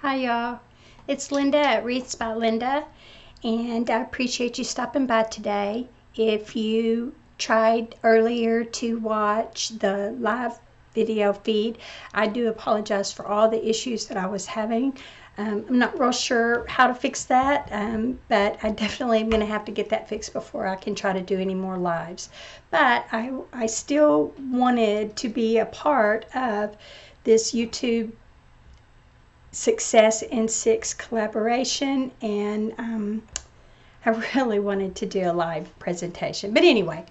Hi y'all, it's Linda at Wreaths by Linda, and I appreciate you stopping by today. If you tried earlier to watch the live video feed, I do apologize for all the issues that I was having. I'm not real sure how to fix that, but I definitely am going to have to get that fixed before I can try to do any more lives. But I still wanted to be a part of this YouTube Success in Six collaboration, and I really wanted to do a live presentation. But anyway,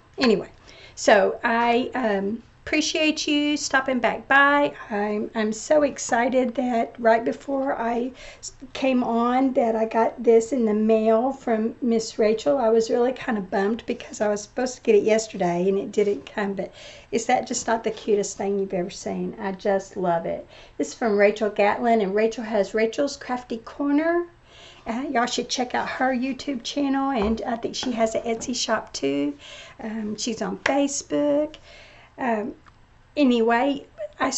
so I appreciate you stopping back by. I'm so excited that right before I came on that I got this in the mail from Miss Rachel. I was really kind of bummed because I was supposed to get it yesterday and it didn't come, but is that just not the cutest thing you've ever seen? I just love it. This is from Rachel Gatlin, and Rachel has Rachel's Crafty Corner. Y'all should check out her YouTube channel, and I think she has an Etsy shop too. She's on Facebook. Anyway, we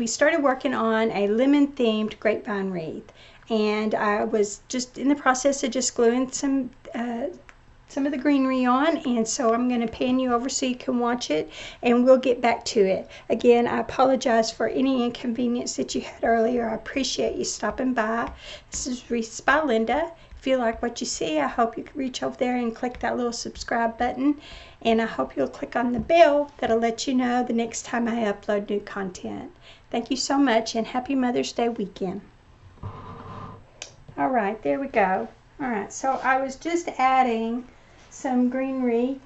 started working on a lemon themed grapevine wreath, and I was just in the process of just gluing some of the greenery on, and so I'm going to pan you over so you can watch it, and we'll get back to it. Again, I apologize for any inconvenience that you had earlier. I appreciate you stopping by. This is Wreaths by Linda. If you like what you see, I hope you can reach over there and click that little subscribe button, and I hope you'll click on the bell that'll let you know the next time I upload new content. Thank you so much, and happy Mother's Day weekend. All right, there we go. All right, so I was just adding some greenery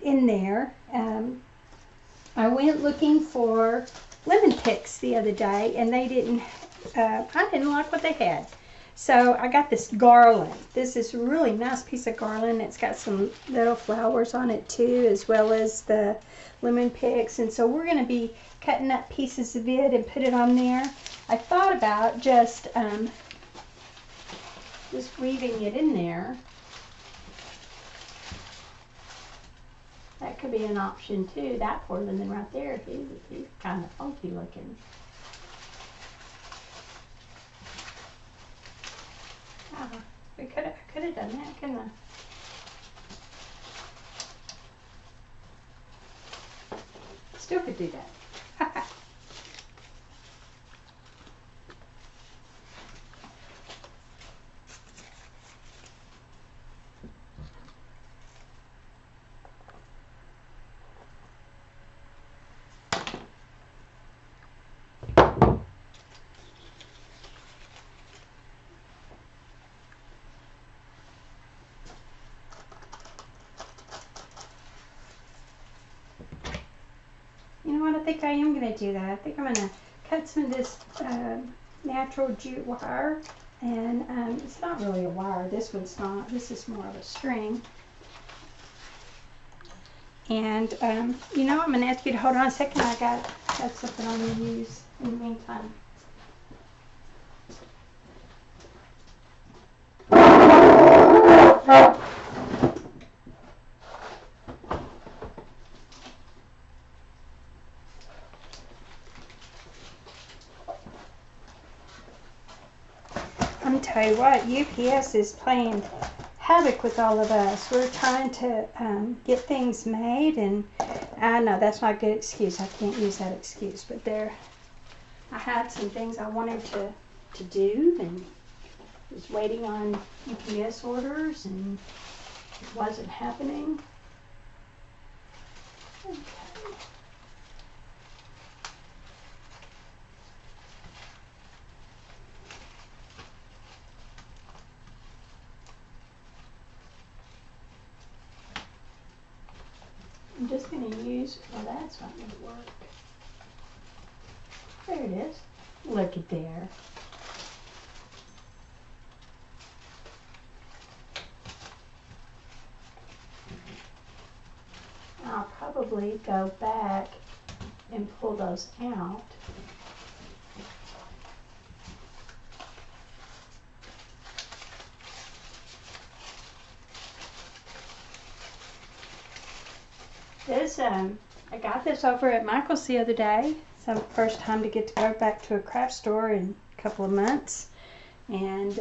in there. I went looking for lemon picks the other day, and I didn't like what they had. So I got this garland. This is a really nice piece of garland. It's got some little flowers on it too, as well as the lemon picks. And so we're going to be cutting up pieces of it and put it on there. I thought about just weaving it in there. That could be an option too. That poor lemon right there, he's kind of funky looking. I could have done that, couldn't I? Still could do that. You know what, I think I am going to do that. I think I'm going to cut some of this natural jute wire, and it's not really a wire. This one's not. This is more of a string. And you know, I'm going to ask you to hold on a second. I got something I'm going to use in the meantime. I'm tell you what, UPS is playing havoc with all of us. We're trying to get things made, and I know that's not a good excuse. I can't use that excuse, but I had some things I wanted to do, and was waiting on UPS orders, and it wasn't happening. Okay. I'm just going to use, well, that's not going to work. There it is. Look at there. I'll probably go back and pull those out. This, I got this over at Michael's the other day. It's the first time to get to go back to a craft store and couple of months. And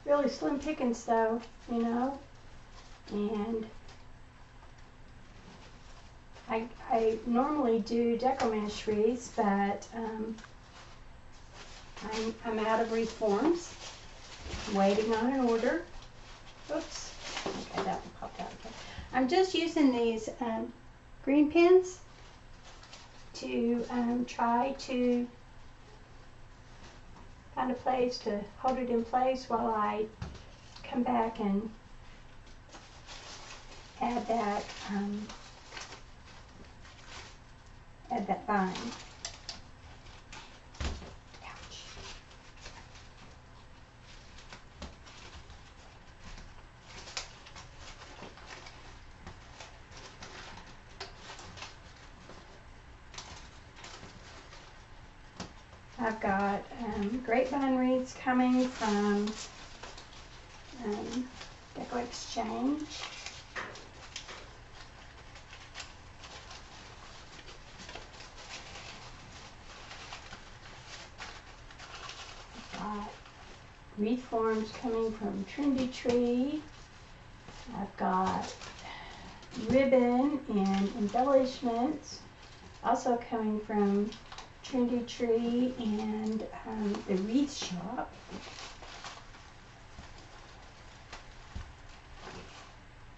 really slim pickings though, you know. And I normally do declamash wreaths, but I'm out of wreath forms. I'm waiting on an order. Oops. Okay, that one popped out. Okay. I'm just using these green pins to try to find a place to hold it in place while I come back and add that vine. Ouch. I've got grapevine wreaths coming from Decor Exchange. Wreath forms coming from Trinity Tree. I've got ribbon and embellishments also coming from Trinity Tree and the Wreath Shop.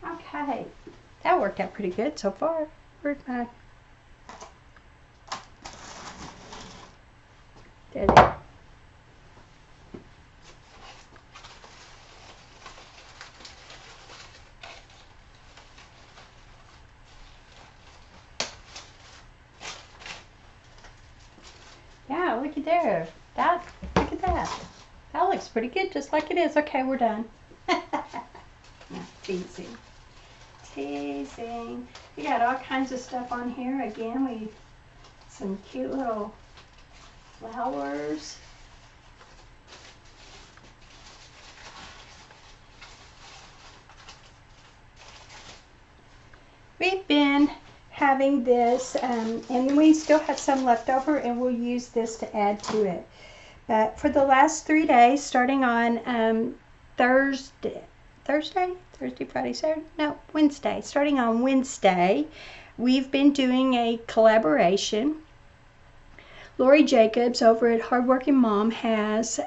Okay, that worked out pretty good so far. Where's my... There they are. Yeah, look at there. Look at that. That looks pretty good, just like it is. Okay, we're done. No, teasing. Teasing. We got all kinds of stuff on here. Again, some cute little flowers. We've been having this, and we still have some left over, and we'll use this to add to it. But for the last 3 days, starting on Thursday, Friday, Saturday? No, Wednesday. Starting on Wednesday, we've been doing a collaboration. Lori Jacobs over at Hardworking Mom has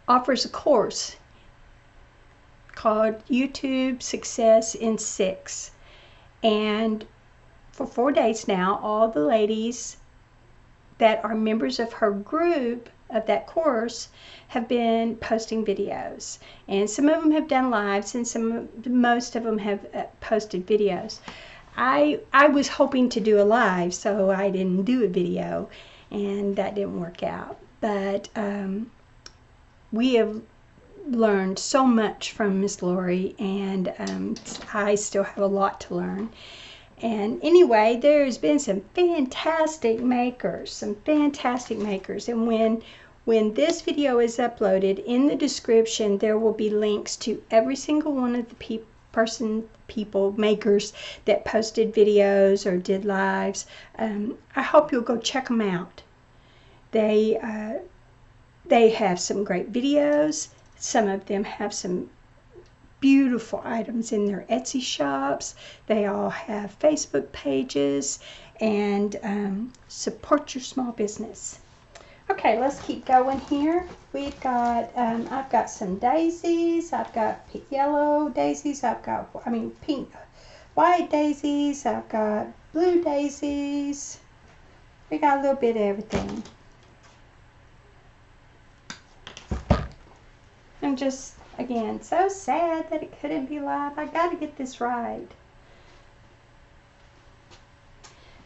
offers a course called YouTube Success in 6. And for 4 days now, all the ladies that are members of her group of that course have been posting videos. And some of them have done lives, and most of them have posted videos. I was hoping to do a live, so I didn't do a video, and that didn't work out. But we have learned so much from Miss Lori, and I still have a lot to learn. And anyway, there's been some fantastic makers, and when this video is uploaded, in the description there will be links to every single one of the people makers that posted videos or did lives. I hope you'll go check them out. They have some great videos. Some of them have some beautiful items in their Etsy shops. They all have Facebook pages, and support your small business. Okay, let's keep going here. We've got, I've got some daisies. I've got yellow daisies. I've got, pink, white daisies. I've got blue daisies. We got a little bit of everything. I'm just, again, so sad that it couldn't be live. I gotta get this right.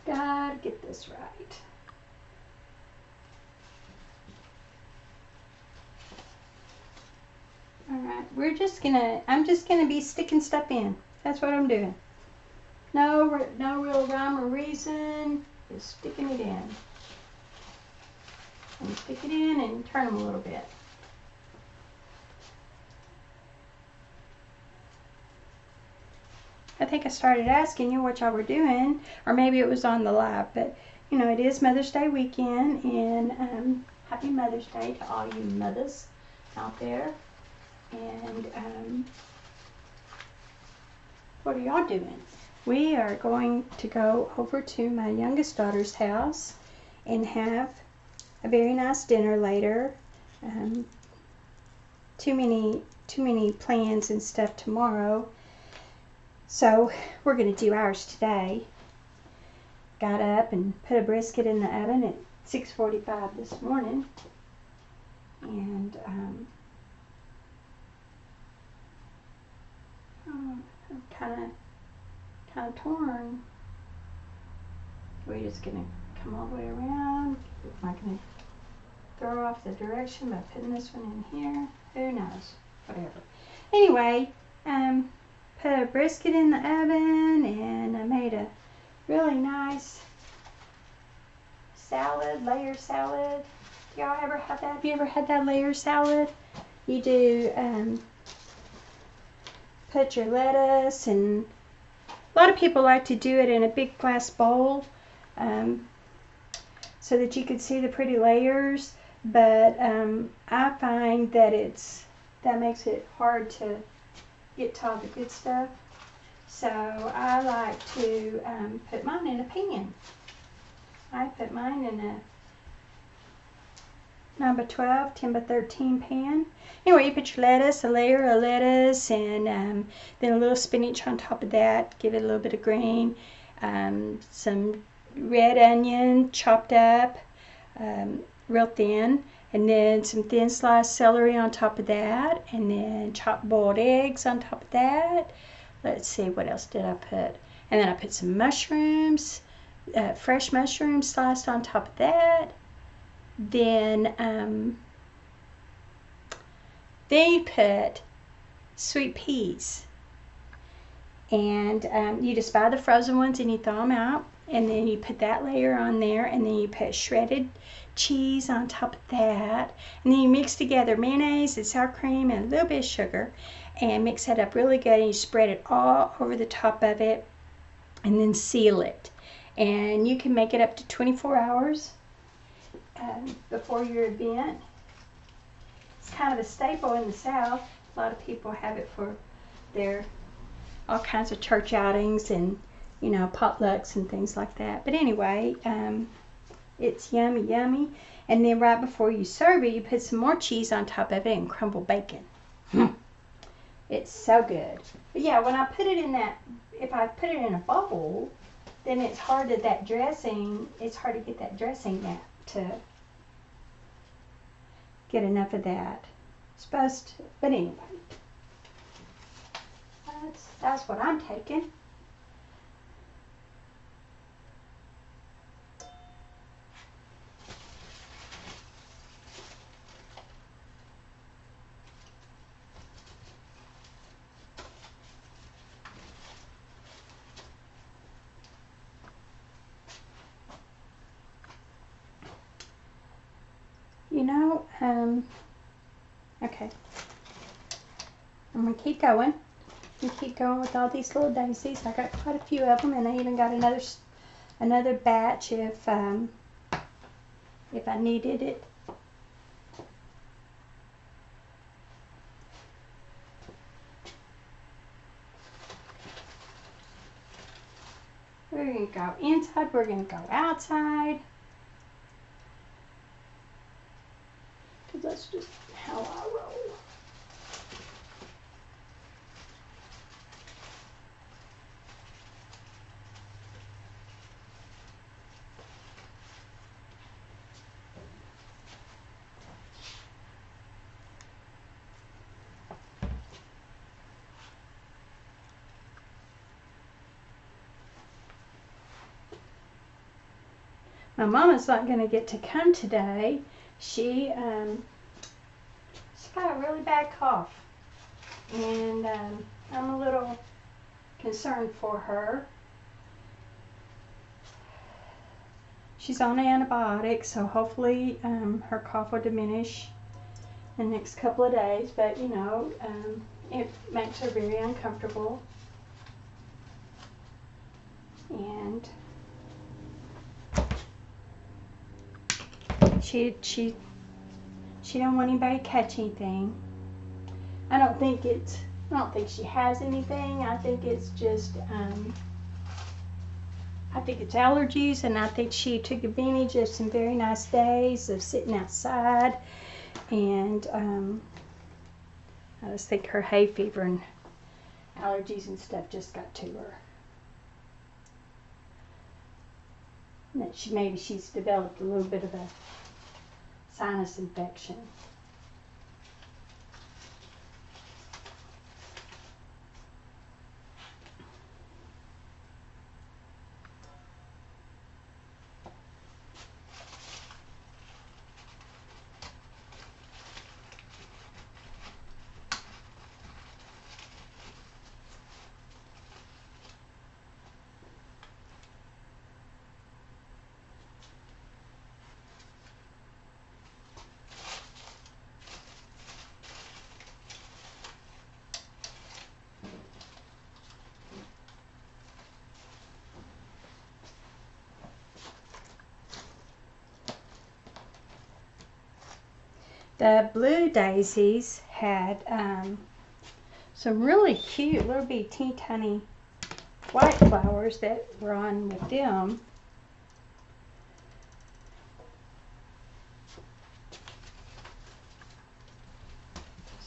Gotta get this right. Alright, I'm just gonna be sticking stuff in. That's what I'm doing. No real rhyme or reason. Just sticking it in. And stick it in and turn them a little bit. I think I started asking you what y'all were doing, or maybe it was on the live, but you know, it is Mother's Day weekend, and happy Mother's Day to all you mothers out there. And what are y'all doing? We are going to go over to my youngest daughter's house and have a very nice dinner later. Too many plans and stuff tomorrow, so we're going to do ours today. Got up and put a brisket in the oven at 6:45 this morning, and I'm kind of torn. We're just going to come all the way around. I'm not going to throw off the direction by putting this one in here. Who knows? Whatever. Anyway, put a brisket in the oven, and I made a really nice salad, layer salad. Y'all ever had that? Have you ever had that layer salad? You do put your lettuce, and a lot of people like to do it in a big glass bowl so that you can see the pretty layers. But I find that that makes it hard to get to all the good stuff. So I like to put mine in a pan. I put mine in a 9x12, 10x13 pan. Anyway, you put your lettuce, a layer of lettuce, and then a little spinach on top of that. Give it a little bit of green. Some red onion chopped up real thin, and then some thin sliced celery on top of that, and then chopped boiled eggs on top of that. Let's see, what else did I put? And then I put some mushrooms, fresh mushrooms sliced on top of that. Then you put sweet peas, and you just buy the frozen ones and you thaw them out, and then you put that layer on there, and then you put shredded cheese on top of that, and then you mix together mayonnaise and sour cream and a little bit of sugar, and mix that up really good, and you spread it all over the top of it, and then seal it. And you can make it up to 24 hours before your event. It's kind of a staple in the South. A lot of people have it for their all kinds of church outings and, you know, potlucks and things like that. But anyway, it's yummy, yummy. And then right before you serve it, you put some more cheese on top of it and crumble bacon. It's so good. But yeah, when I put it in that, if I put it in a bowl, then it's hard to get that dressing to get enough of that. Supposed to, but anyway, that's what I'm taking. You know, okay. I'm going to keep going. And keep going with all these little daisies. I got quite a few of them, and I even got another batch if I needed it. We're going to go inside. We're going to go outside. Because that's just how I roll. My mama's not going to get to come today. She's got a really bad cough, and I'm a little concerned for her. She's on antibiotics, so hopefully her cough will diminish in the next couple of days, but you know, it makes her very uncomfortable. and she don't want anybody to catch anything. I don't think she has anything. I think it's just I think it's allergies, and I think she took advantage of some very nice days of sitting outside, and I just think her hay fever and allergies and stuff just got to her. And that maybe she's developed a little bit of a sinus infection. The blue daisies had some really cute little bitty teeny tiny white flowers that were on with them.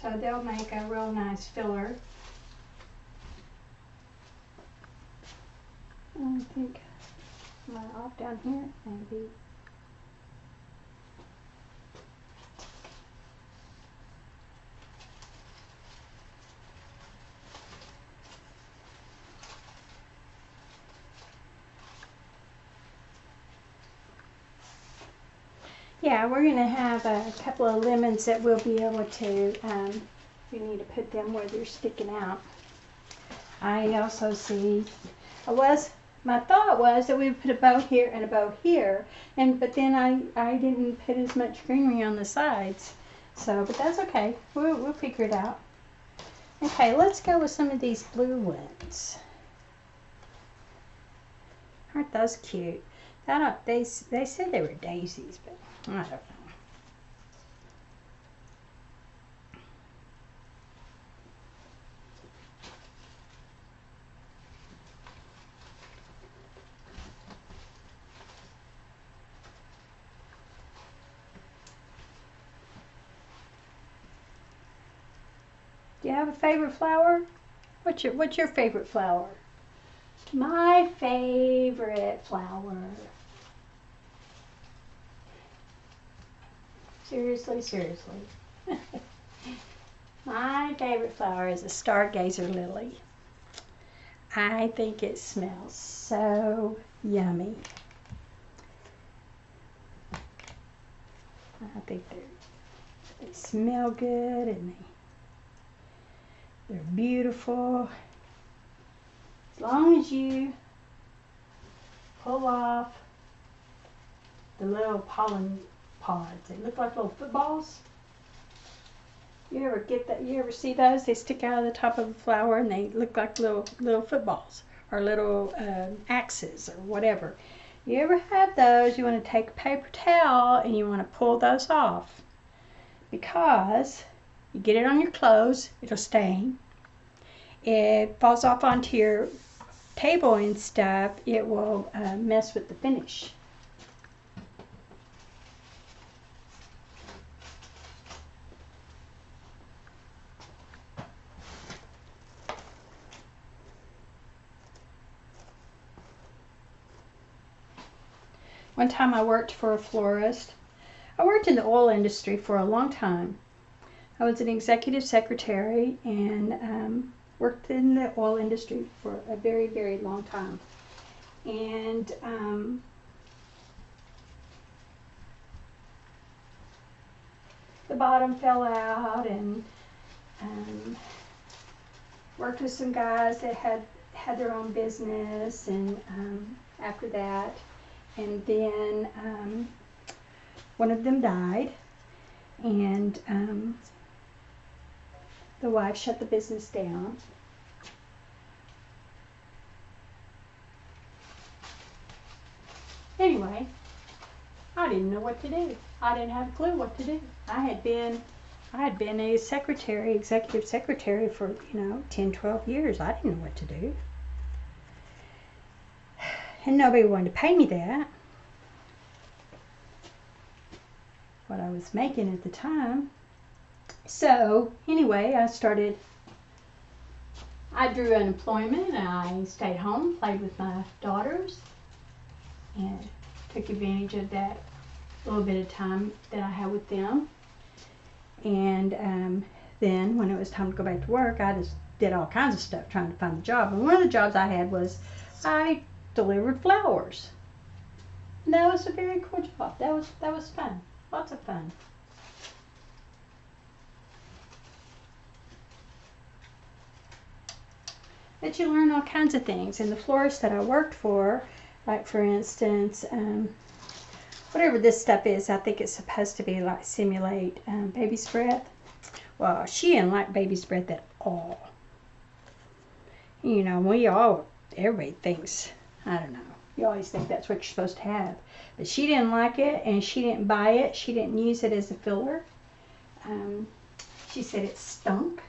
So they'll make a real nice filler. I think am I off down here? Maybe. Yeah, we're going to have a couple of lemons that we'll be able to, we need to put them where they're sticking out. I also see, my thought was that we would put a bow here and a bow here, but then I didn't put as much greenery on the sides. So, but that's okay. We'll figure it out. Okay, let's go with some of these blue ones. Aren't those cute? They said they were daisies, but I don't know. Do you have a favorite flower? What's your favorite flower? My favorite flower. Seriously. My favorite flower is a stargazer lily. I think it smells so yummy. I think they smell good, and they're beautiful. As long as you pull off the little pollen pods. They look like little footballs. You ever get that? You ever see those? They stick out of the top of a flower and they look like little footballs or little axes or whatever. You ever have those? You want to take a paper towel and you want to pull those off, because you get it on your clothes, it'll stain. It falls off onto your table and stuff, it will mess with the finish. One time I worked for a florist. I worked in the oil industry for a long time. I was an executive secretary and worked in the oil industry for a very, very long time. And the bottom fell out, and worked with some guys that had their own business, and after that, and then one of them died, and the wife shut the business down. I didn't know what to do. I didn't have a clue what to do. I had been a secretary, executive secretary for, 10, 12 years. I didn't know what to do. And nobody wanted to pay me that. What I was making at the time. So anyway, I drew unemployment, and I stayed home, played with my daughters, and took advantage of that little bit of time that I had with them. And then when it was time to go back to work, I just did all kinds of stuff trying to find a job. And one of the jobs I had was I delivered flowers. And that was a very cool job. That was fun. Lots of fun. But you learn all kinds of things. And the florist that I worked for, like for instance, whatever this stuff is, I think it's supposed to be like simulate baby's breath. Well, she didn't like baby's breath at all. Everybody thinks, I don't know, you always think that's what you're supposed to have. But she didn't like it, and she didn't buy it. She didn't use it as a filler. She said it stunk.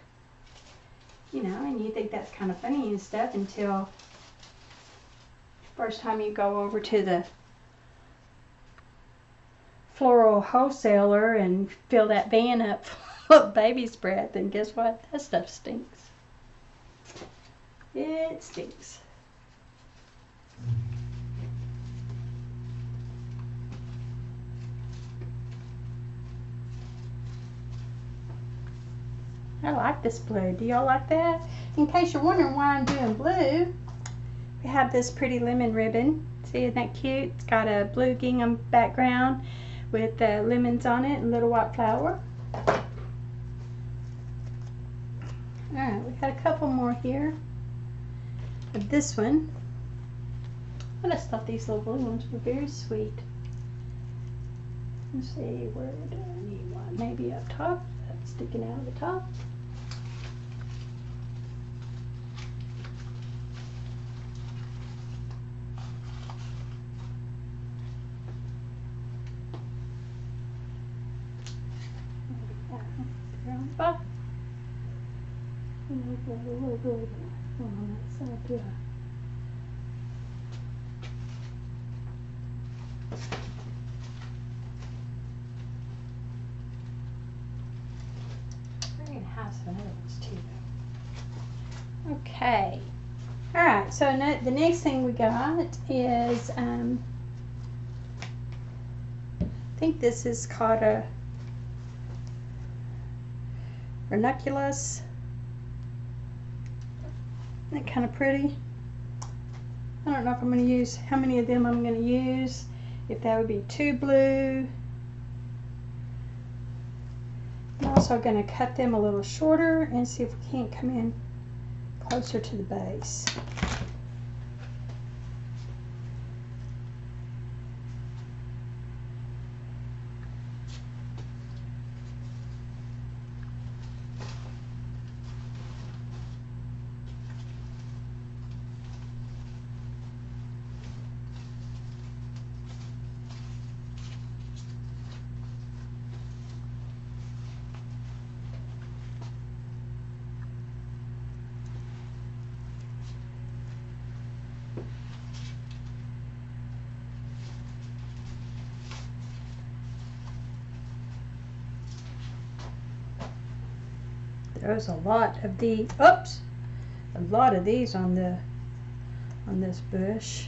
And you think that's kind of funny and stuff until first time you go over to the floral wholesaler and fill that van up full of baby's breath, and guess what? That stuff stinks. It stinks. I like this blue. Do y'all like that? In case you're wondering why I'm doing blue, we have this pretty lemon ribbon. See, isn't that cute? It's got a blue gingham background with lemons on it and little white flower. Alright, we got a couple more here of this one. I just thought these little blue ones were very sweet. Let's see, where do I need one? Maybe up top. That's sticking out of the top. A little bit on that side too. We're going to have some other ones too, though. Okay. All right. So the next thing we got is I think this is called a ranunculus. Isn't that kind of pretty? I don't know if I'm going to use, how many of them I'm going to use. If that would be 2 blue. I'm also going to cut them a little shorter and see if we can't come in closer to the base. There's a lot of these. Oops, a lot of these on this bush.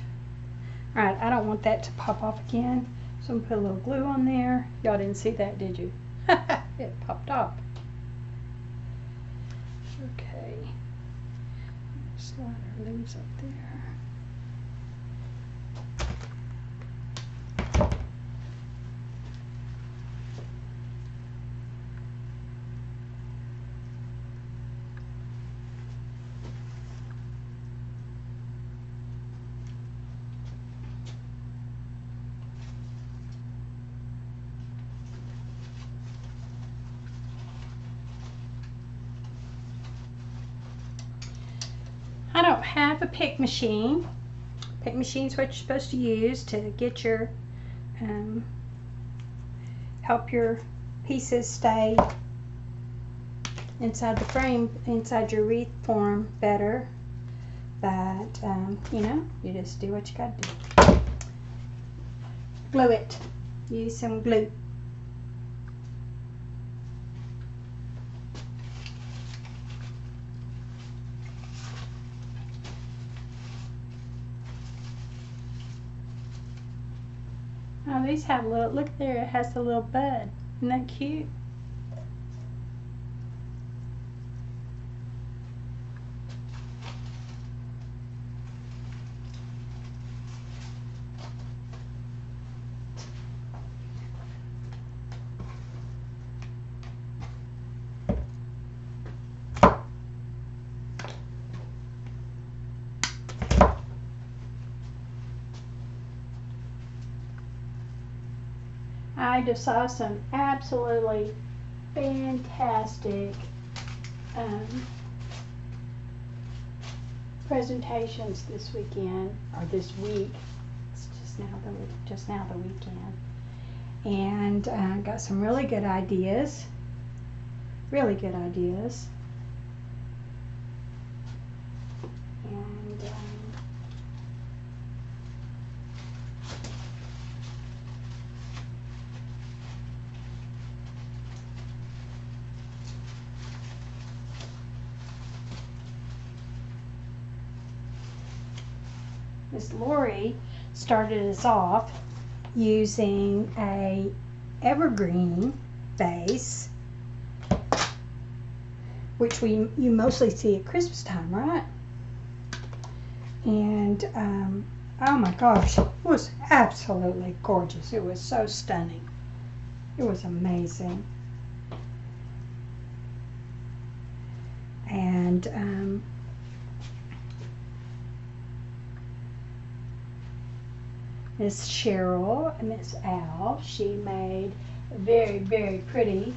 All right, I don't want that to pop off again, so I'm gonna put a little glue on there. Y'all didn't see that, did you? It popped off. Okay, slide our leaves up there. I don't have a pick machine. Pick machine is what you're supposed to use to get your help your pieces stay inside the frame, inside your wreath form better. But, you know, you just do what you gotta do. Glue it. Use some glue. Oh, these have a little, look there, it has a little bud. Isn't that cute? I just saw some absolutely fantastic presentations this weekend, or this week. It's just now the weekend, and got some really good ideas. Really good ideas. And Miss Lori started us off using a evergreen vase, which you mostly see at Christmas time, right? And oh my gosh, it was absolutely gorgeous. It was so stunning. It was amazing. And Miss Cheryl and Miss Al, she made a very, very pretty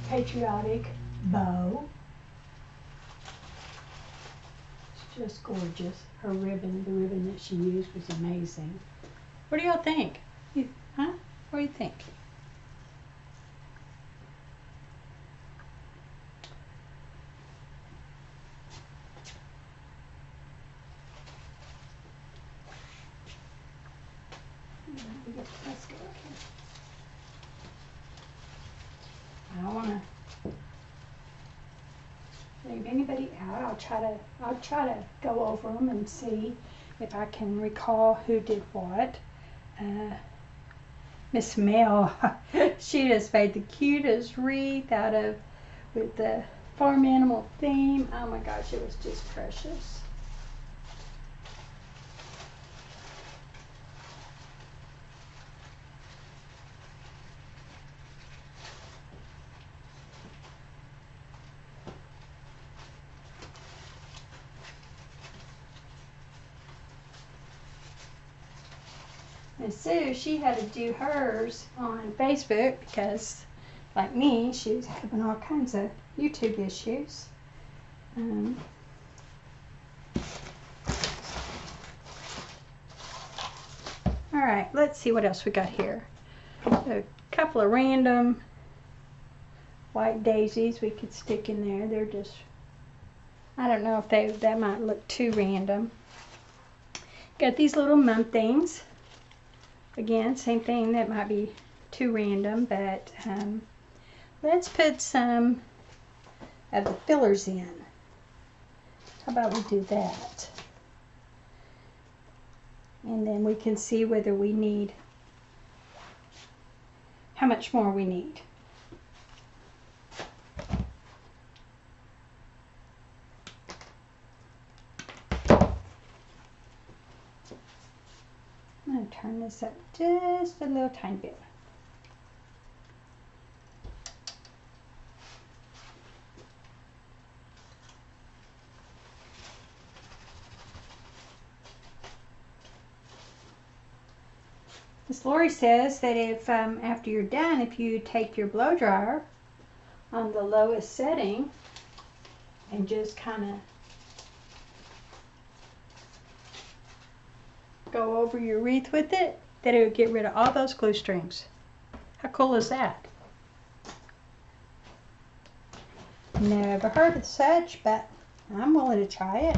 patriotic bow. It's just gorgeous. Her ribbon, the ribbon that she used was amazing. What do y'all think? Huh? What do you think? Let's go here. I don't want to leave anybody out. I'll try to go over them and see if I can recall who did what. Miss Mel, she just made the cutest wreath out of with the farm animal theme. Oh my gosh, it was just precious. And Sue, she had to do hers on Facebook because, like me, she was having all kinds of YouTube issues. All right, let's see what else we got here. A couple of random white daisies we could stick in there. They're just, I don't know if that might look too random. Got these little mum things. Again, same thing, that might be too random, but let's put some of the fillers in. How about we do that? And then we can see whether we need, how much more we need. I'm going to turn this up just a little tiny bit. Miss Lori says that if after you're done, if you take your blow dryer on the lowest setting and just kind of go over your wreath with it, that it would get rid of all those glue strings. How cool is that? Never heard of such, but I'm willing to try it.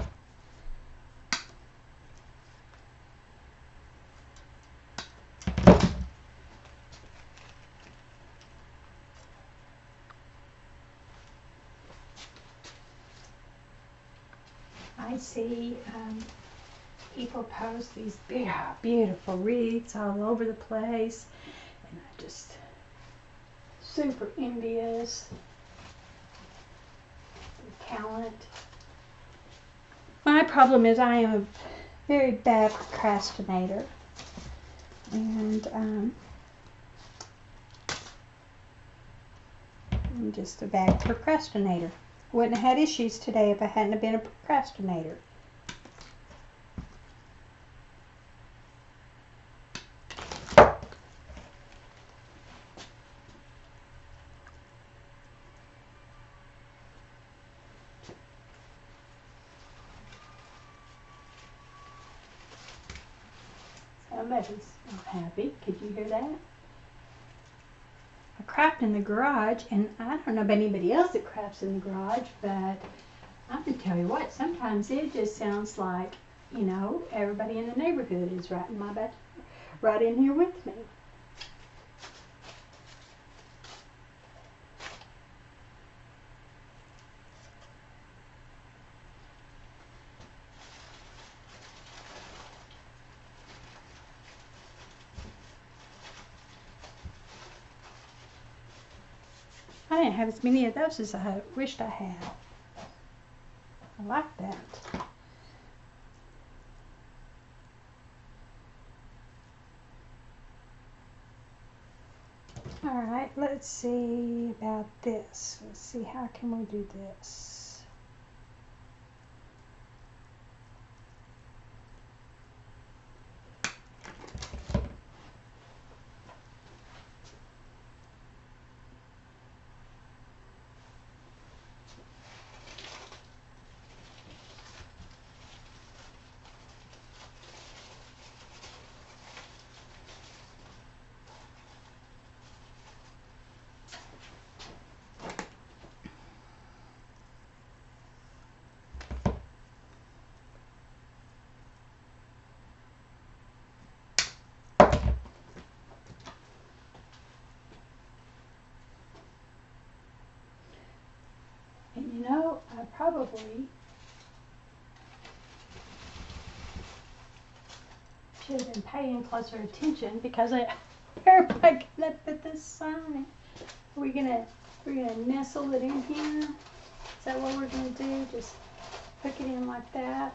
I see people post these beautiful wreaths all over the place, and I just super envious the talent. My problem is I am a very bad procrastinator, and I'm just a bad procrastinator. Wouldn't have had issues today if I hadn't been a procrastinator. Somebody's not happy. Could you hear that? I craft in the garage, and I don't know about anybody else that crafts in the garage, but I'm going to tell you what, sometimes it just sounds like, you know, everybody in the neighborhood is right in my bed, right in here with me. I didn't have as many of those as I wished I had. I like that. All right, let's see about this. Let's see, how can we do this? And you know, I probably should have been paying closer attention because where am I gonna put this sign? We're gonna nestle it in here. Is that what we're gonna do? Just hook it in like that.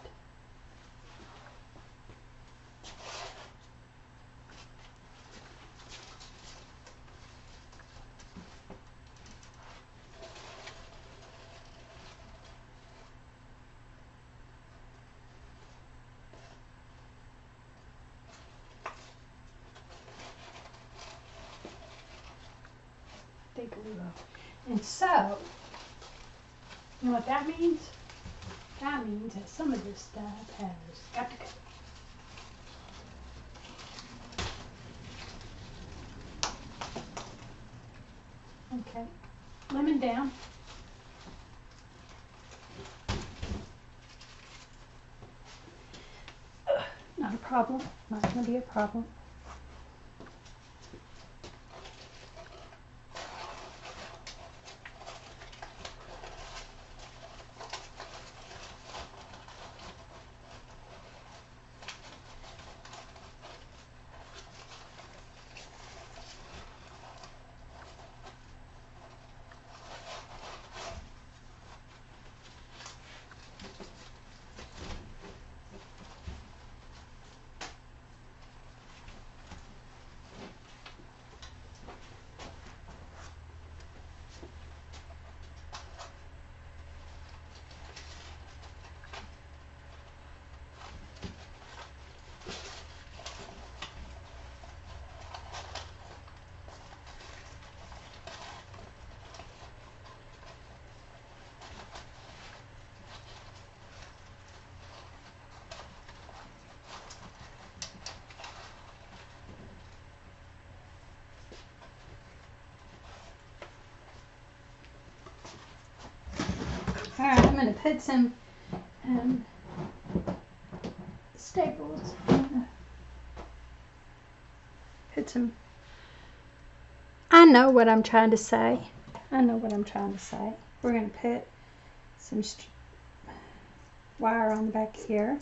Think we will. And so, you know what that means? That means that some of this stuff has got to go. Okay, lemon down. Not a problem, not going to be a problem. going to put some staples. Put some. I know what I'm trying to say. I know what I'm trying to say. We're going to put some wire on the back here.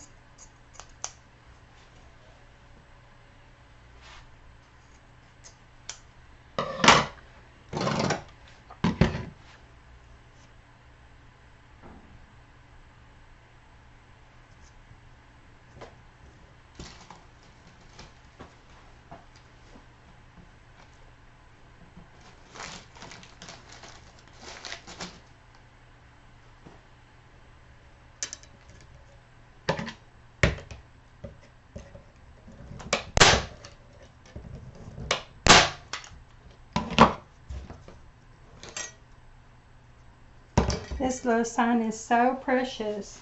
This little sign is so precious.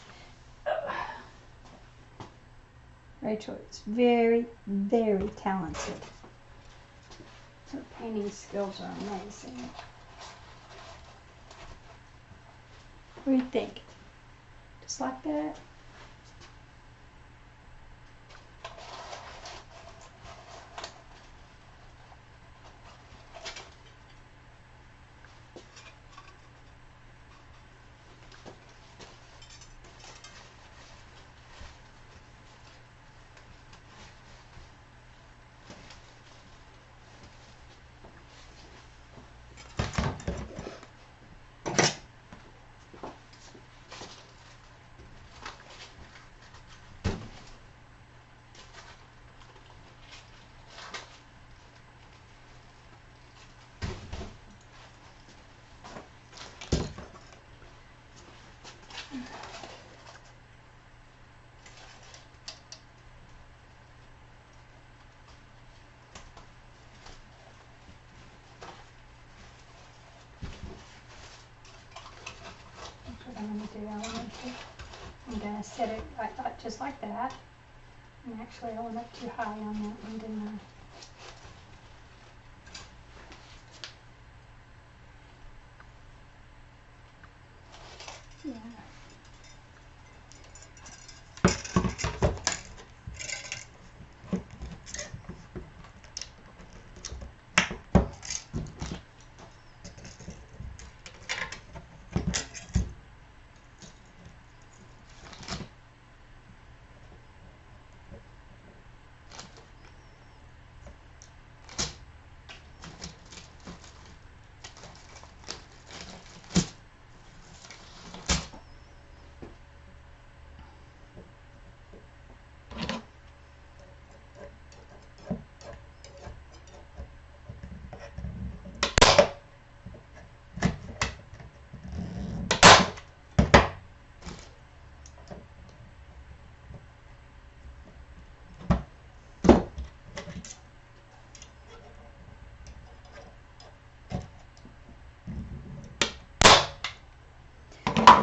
Rachel is very, very talented. Her painting skills are amazing. What do you think? Just like that? I'm going to set it right, just like that. And actually I went up too high on that one, didn't I? Yeah.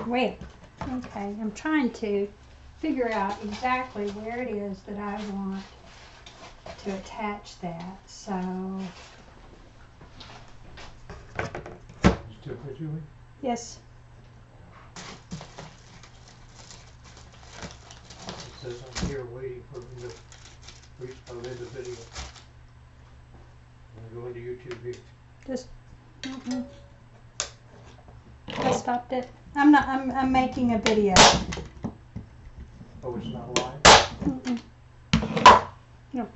Wait, okay, I'm trying to figure out exactly where it is that I want to attach that, so. Still visually? Yes. It says I'm here waiting for me to reach my end of video. I'm going to go into YouTube here. Just, I stopped it. I'm making a video. Oh, it's not live? No,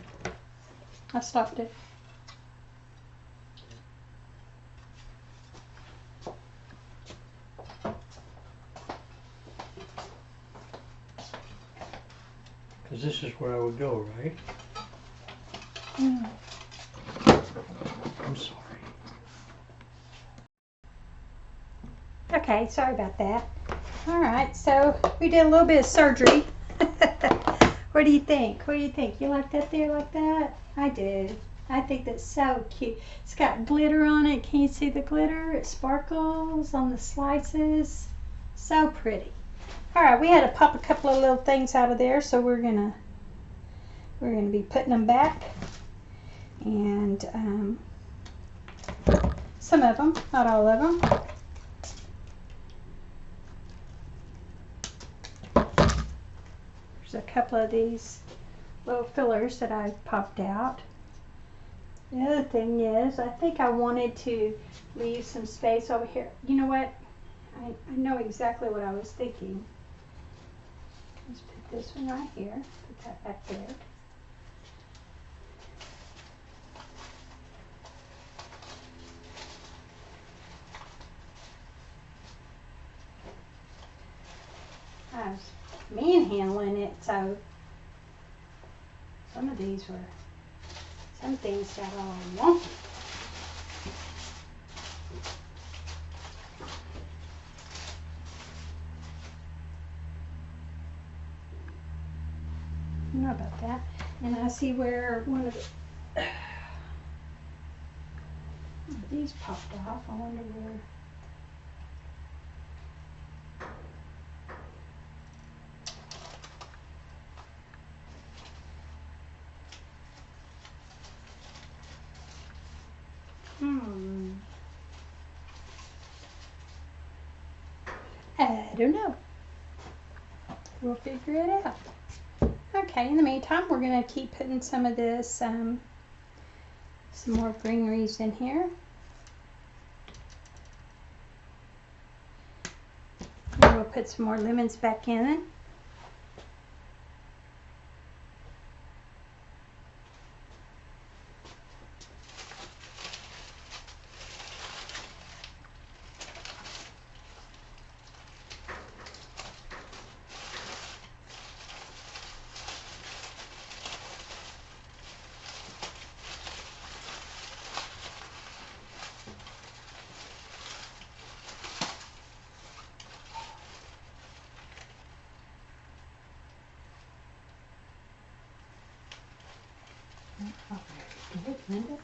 I stopped it. Because this is where I would go, right? I'm sorry. Okay, sorry about that. All right, so we did a little bit of surgery. What do you think? What do you think? You like that there like that? I do. I think that's so cute. It's got glitter on it. Can you see the glitter? It sparkles on the slices. So pretty. All right, we had to pop a couple of little things out of there, so we're gonna be putting them back, and some of them, not all of them. a couple of these little fillers that I popped out. The other thing is, I think I wanted to leave some space over here. You know what? I know exactly what I was thinking. Let's put this one right here. Put that back there. I was manhandling it, so some things got all wonky. I know about that. And I see where one of these popped off. I wonder where. I don't know. We'll figure it out. Okay, in the meantime, we're going to keep putting some of this, some more greeneries in here. And we'll put some more lemons back in. Oh, very good, Linda.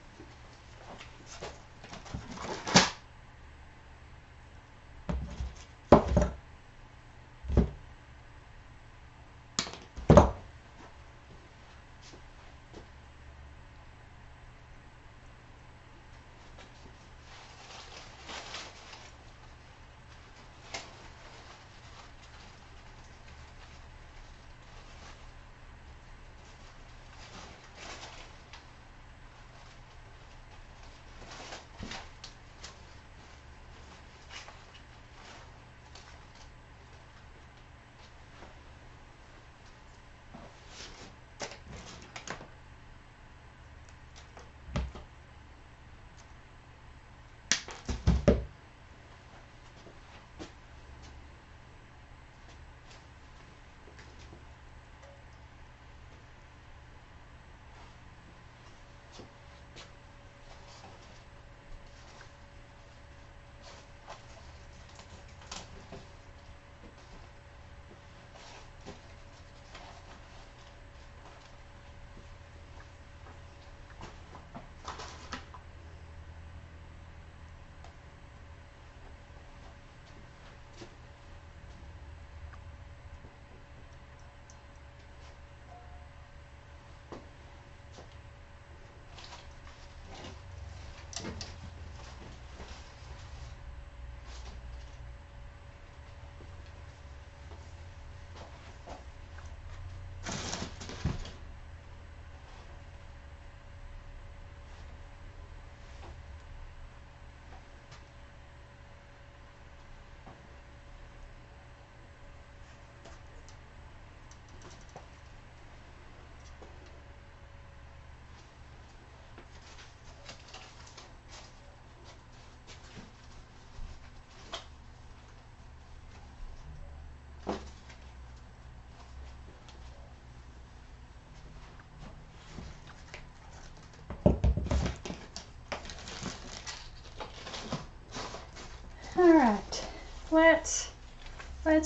All right, let's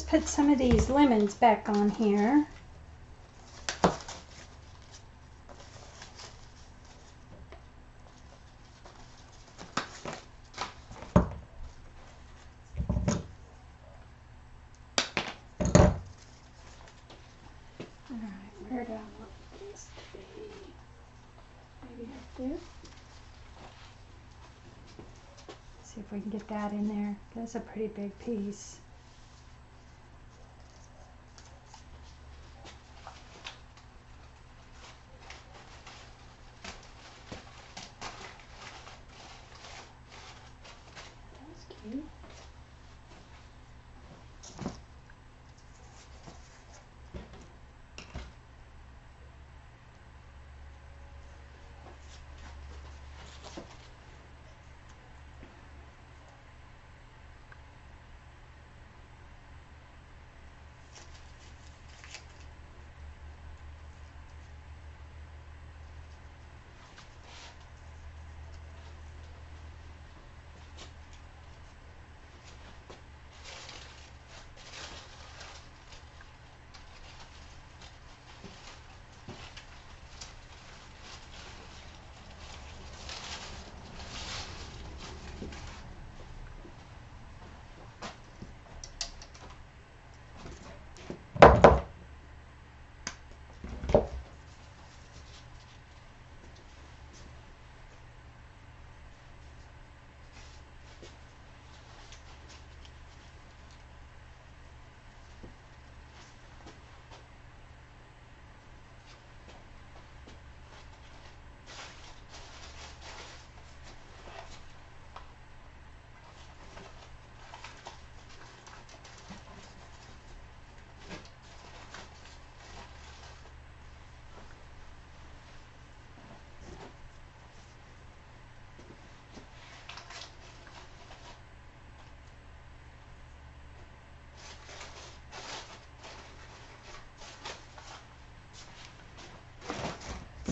put some of these lemons back on here. All right, where do I want this to be? Maybe up there. See if we can get that in there. That's a pretty big piece.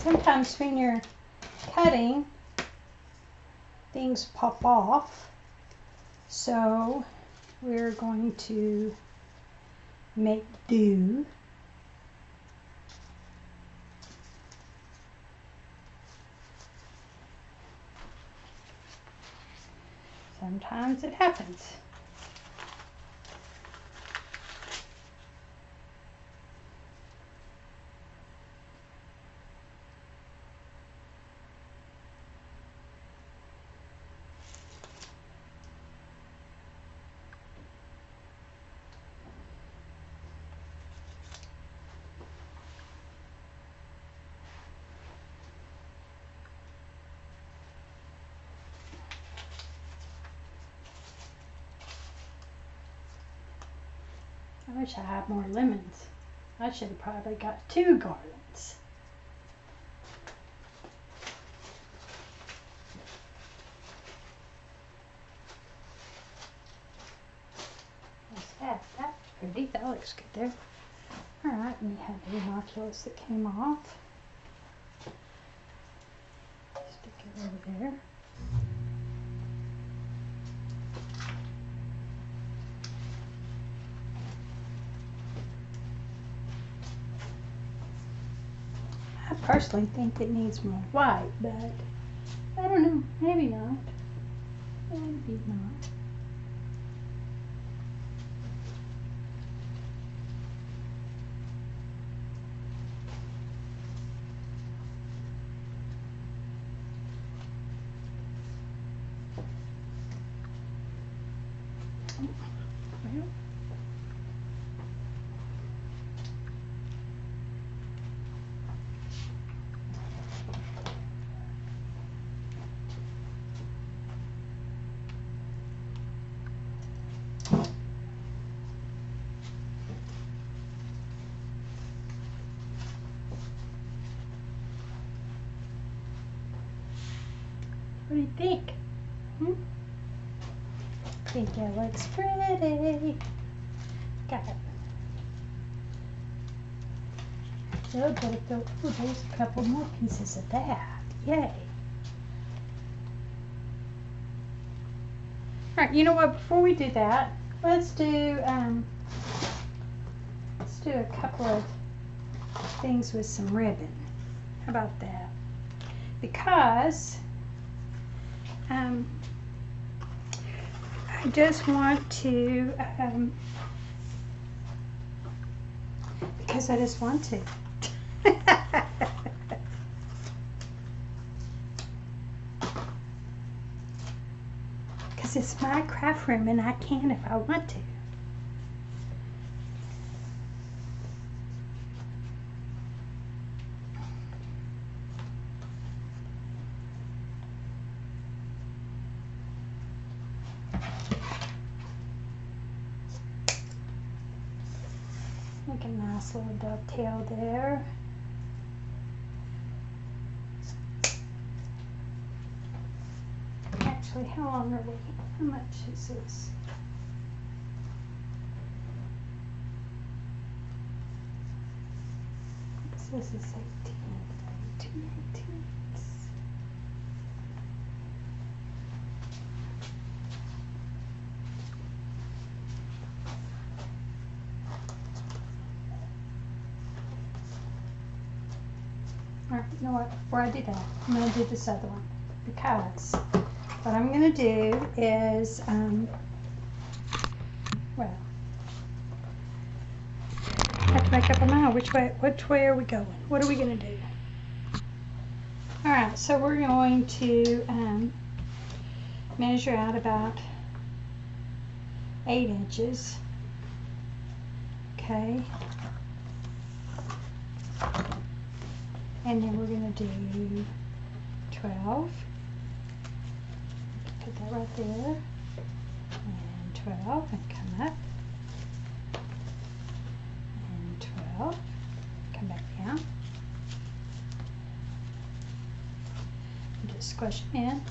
sometimes when you're cutting, things pop off. So we're going to make do. Sometimes it happens. I wish I had more lemons. I should have probably got 2 garlands. What's that? That's pretty. That looks good there. Alright, and we have the ranunculus that came off. Stick it over there. I personally think it needs more white, but I don't know. Maybe not. Maybe not. Well, what do you think? I think it looks pretty. Got it. So, but if there's a couple more pieces of that. Yay. Alright, you know what? Before we do that, let's do a couple of things with some ribbon. How about that? Because I just want to because I just want to. Because it's my craft room and I can if I want to. Make a nice little dovetail there. Actually, how long are we? How much is this? This is 18. Alright, you know what? Before I do that, I'm going to do this other one. Because what I'm going to do is, well, I have to make up my mind which way are we going? What are we going to do? Alright, so we're going to measure out about 8 inches. Okay. And then we're going to do 12. Put that right there. And 12 and come up. And 12. Come back down. And just squish them in.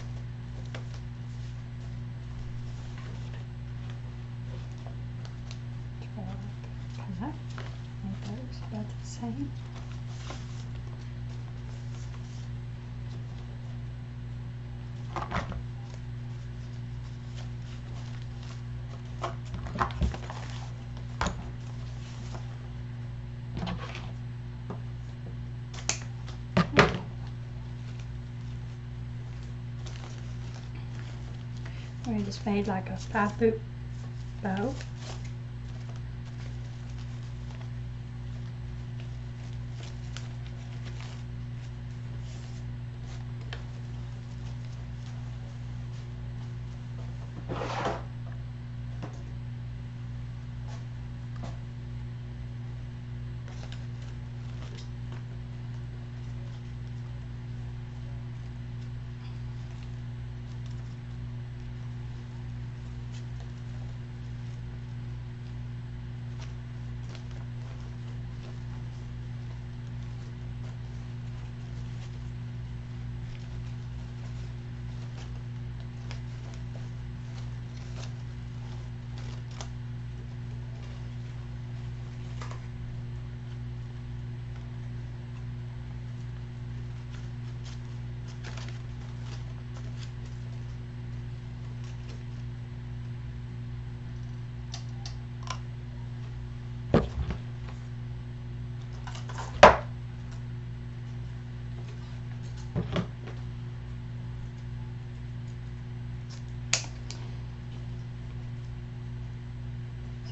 Come up. Make those about the same. We just made like a 5-loop bow.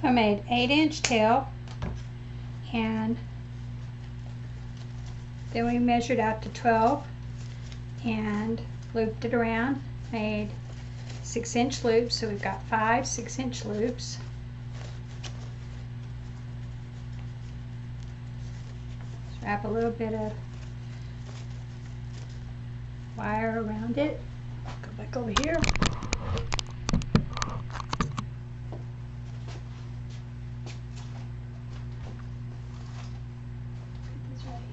So I made 8-inch tail, and then we measured out to 12 and looped it around, made 6-inch loops. So we've got 5 6-inch loops. Just wrap a little bit of wire around it. Go back over here.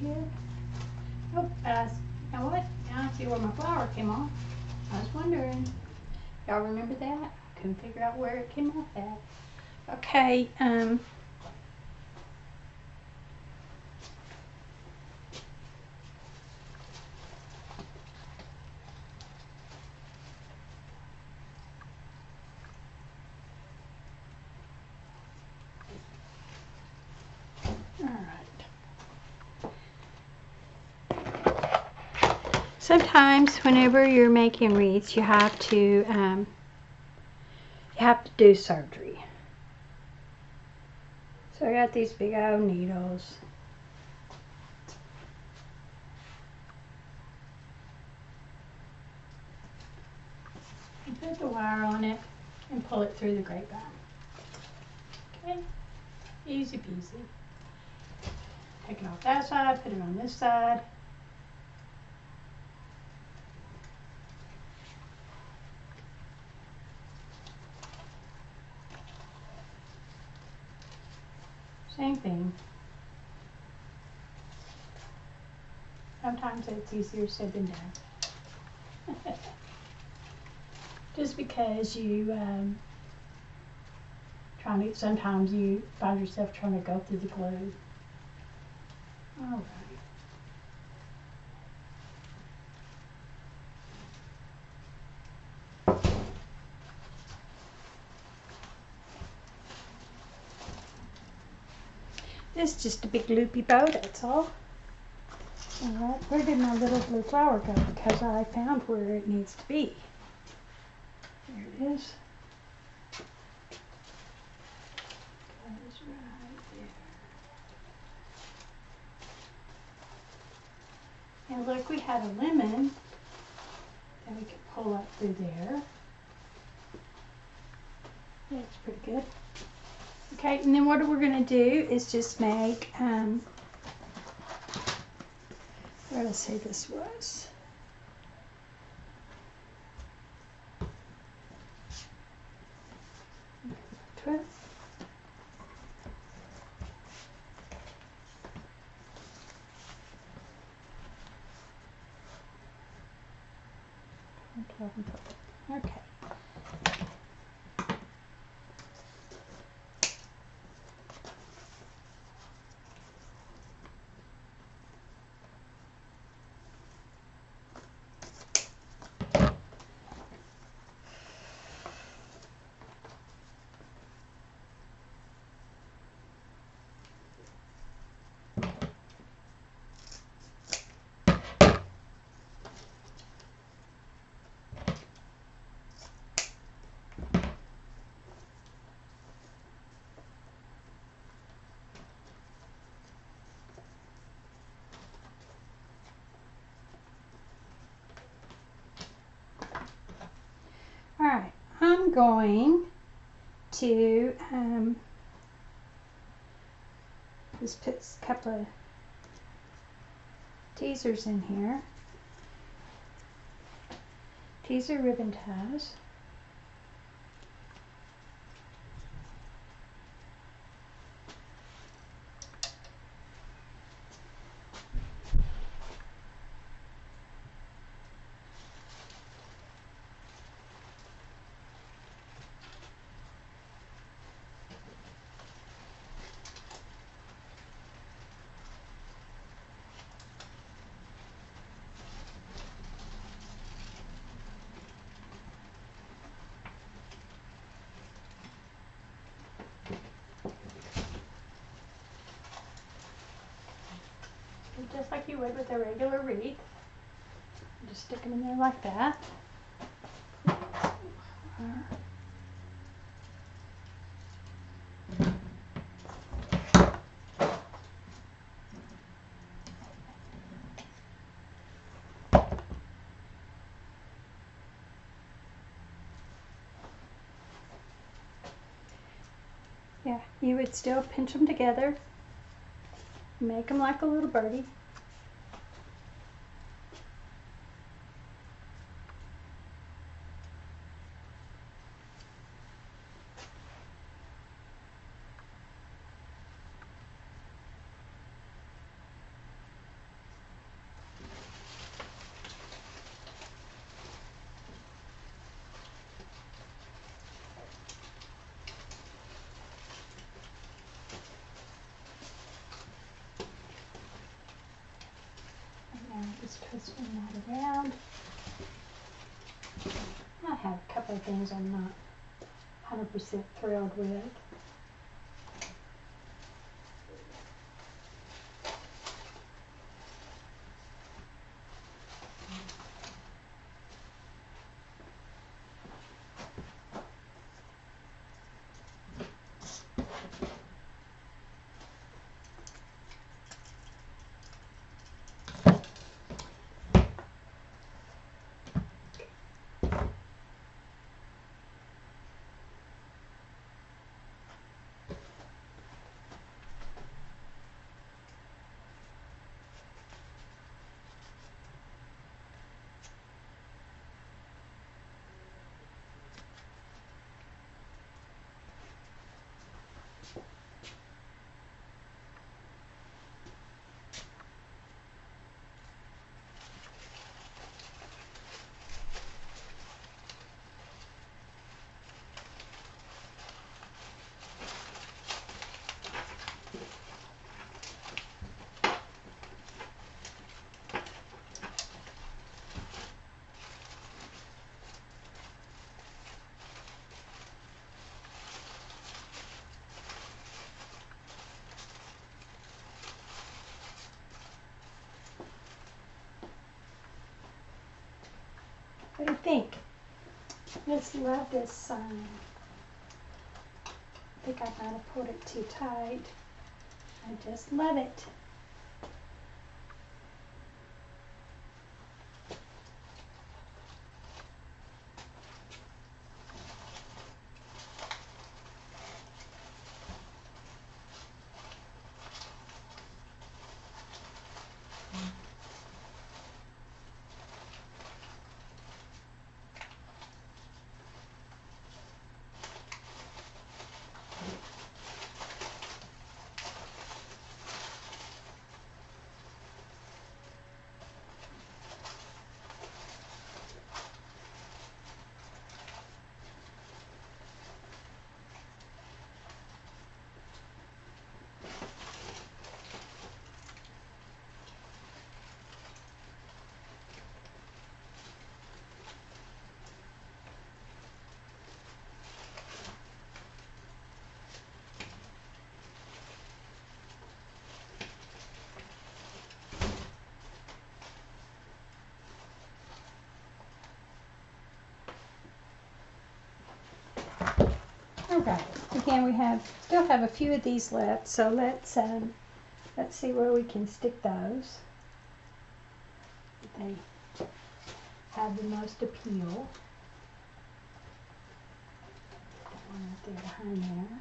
Here. Oh, you know what? Now I see where my flower came off. I was wondering. Y'all remember that? Couldn't figure out where it came off at. Okay, alright. Sometimes whenever you're making wreaths, you have to do surgery. So I got these big old needles. And put the wire on it and pull it through the grapevine. Okay, easy peasy. Take it off that side, put it on this side. Same thing. Sometimes it's easier said than done. Just because you sometimes you find yourself trying to go through the glue. All right. This is just a big loopy bow, that's all. Alright, where did my little blue flower go? Because I found where it needs to be. There it is. That is right there. And look, we had a lemon that we could pull up through there. That's pretty good. Okay, and then what we're going to do is just make, where did I say this was? Twist. Okay. I'm going to just put a couple of teasers in here. Teaser ribbon ties. Just like you would with a regular wreath. Just stick them in there like that. Yeah, you would still pinch them together, make them like a little birdie. Just twisting that around. I have a couple of things I'm not 100% thrilled with. What do you think? I just love this sign. I think I might have pulled it too tight. I just love it. Okay, again we still have a few of these left, so let's see where we can stick those. They have the most appeal. one right there behind there.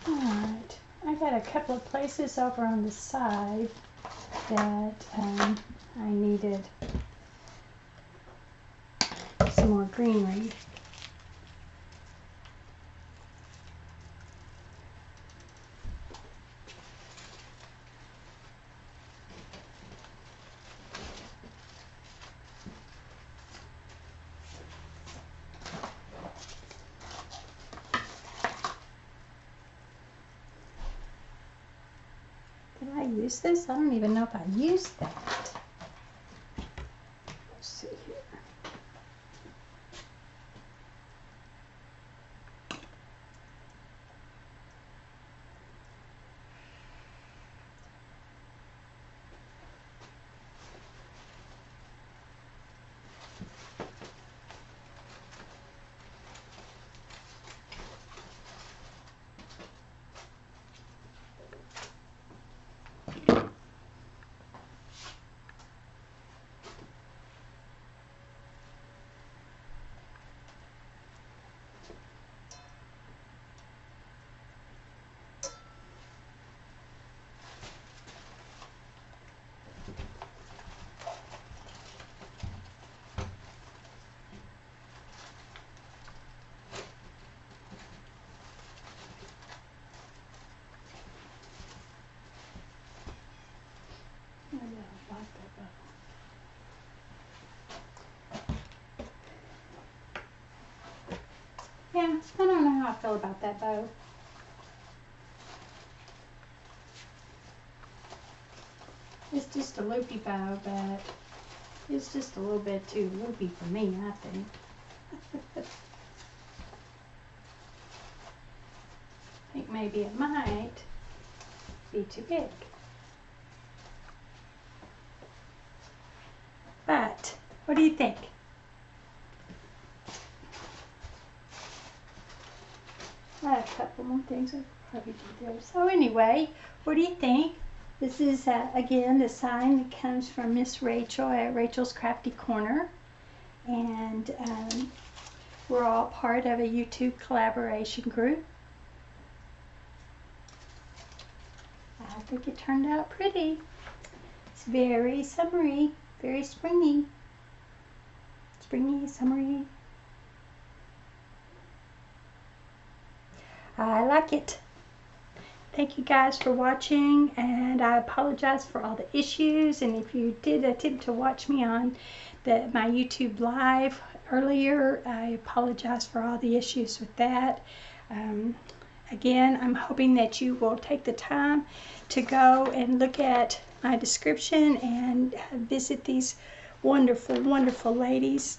Alright, I got a couple of places over on the side that I needed some more greenery. Did I use this? I don't even know if I used that. Let's see here. I don't like that bow. Yeah, I don't know how I feel about that bow. It's just a loopy bow, but it's just a little bit too loopy for me, I think. I think maybe it might be too big. But, what do you think? I have a couple more things I could probably do there. So anyway, what do you think? This is, again, the sign that comes from Miss Rachel at Rachel's Crafty Corner. And we're all part of a YouTube collaboration group. I think it turned out pretty. It's very summery, very springy. Springy, summery. I like it. Thank you guys for watching, and I apologize for all the issues, and if you did attempt to watch me on my YouTube live earlier, I apologize for all the issues with that. Again, I'm hoping that you will take the time to go and look at my description and visit these wonderful, wonderful ladies.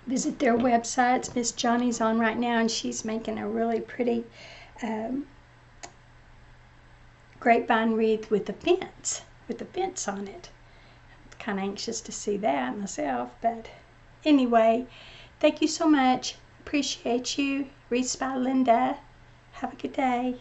Visit their websites. Miss Johnny's on right now, and she's making a really pretty grapevine wreath with a fence on it. I'm kind of anxious to see that myself, but anyway, thank you so much. Appreciate you. Wreaths by Linda. Have a good day.